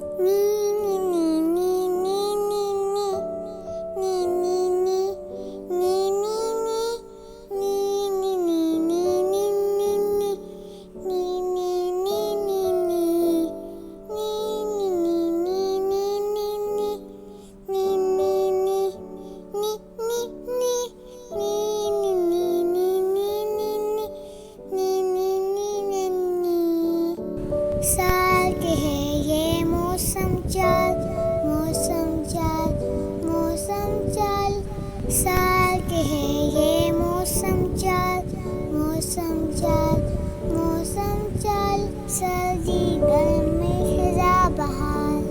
नी नी नी नी नी नी नी नी नी नी नी नी नी नी नी नी साल के है ये मौसम चाल, मौसम चाल, मौसम चाल। साल के है ये मौसम चाल, मौसम चाल, मौसम चाल। सर्दी गर्मी खिज़ां बहार।